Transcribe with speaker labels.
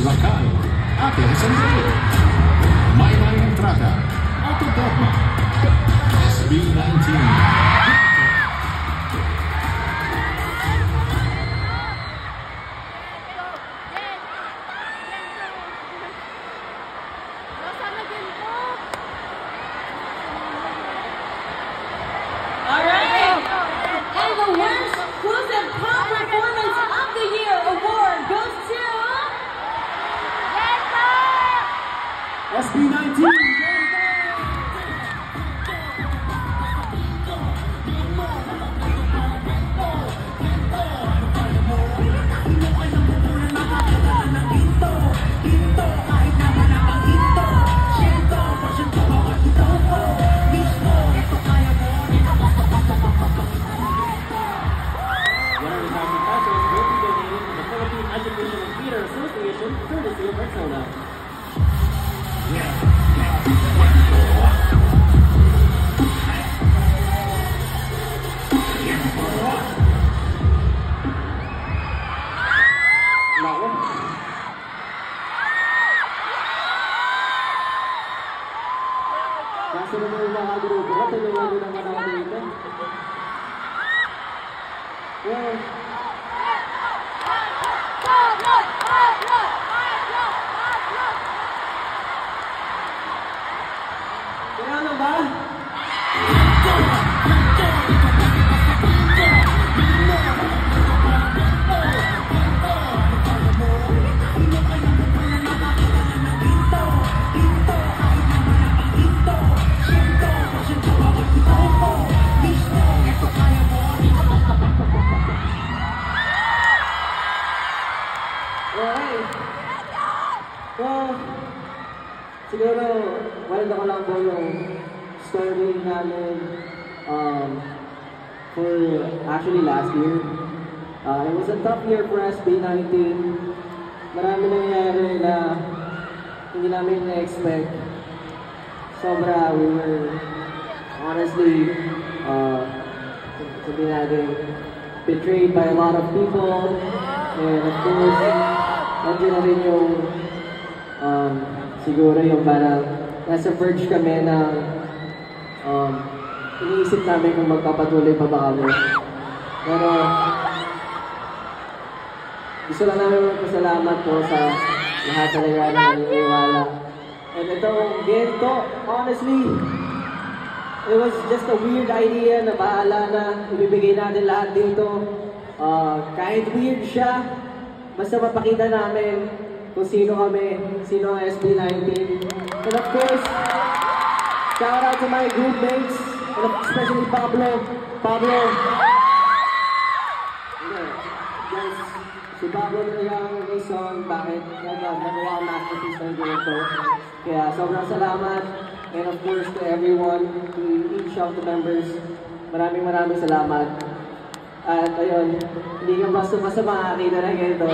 Speaker 1: Lakay, Ate Sandro, Maymay Entrada, Auto Dogma, SB19. SB19! Nasa naman yung mga grupo ka, tulungan nyo naman ako dito. Well, kaya ano ba? Well, siguro, walid ako lang po yung story namin for actually last year. It was a tough year for SB19. Marami nangyari na hindi namin na-expect. Sobra, we were honestly, sabihin natin, betrayed by a lot of people. And of course, nandiyan na rin yung siguro yung parang nasa verge kami ng iniisip namin kung magpapatuloy pa ba kami. Pero gusto lang namin magpasalamat po sa lahat talaga na naniniwala. And itong ganito, honestly, it was just a weird idea na bahala na ibibigay natin lahat dito. Kahit weird siya, basta mapakita namin kung sino kami, sino ang SB19. And of course, shout out to my group mates, and especially Pablo. Guys, si Pablo talaga ang reason bakit nagawa ang masterpiece ng ganito. Kaya sobrang salamat. And of course to everyone, to each of the members, maraming salamat. At ayun, hindi ka basta makakita na ganito.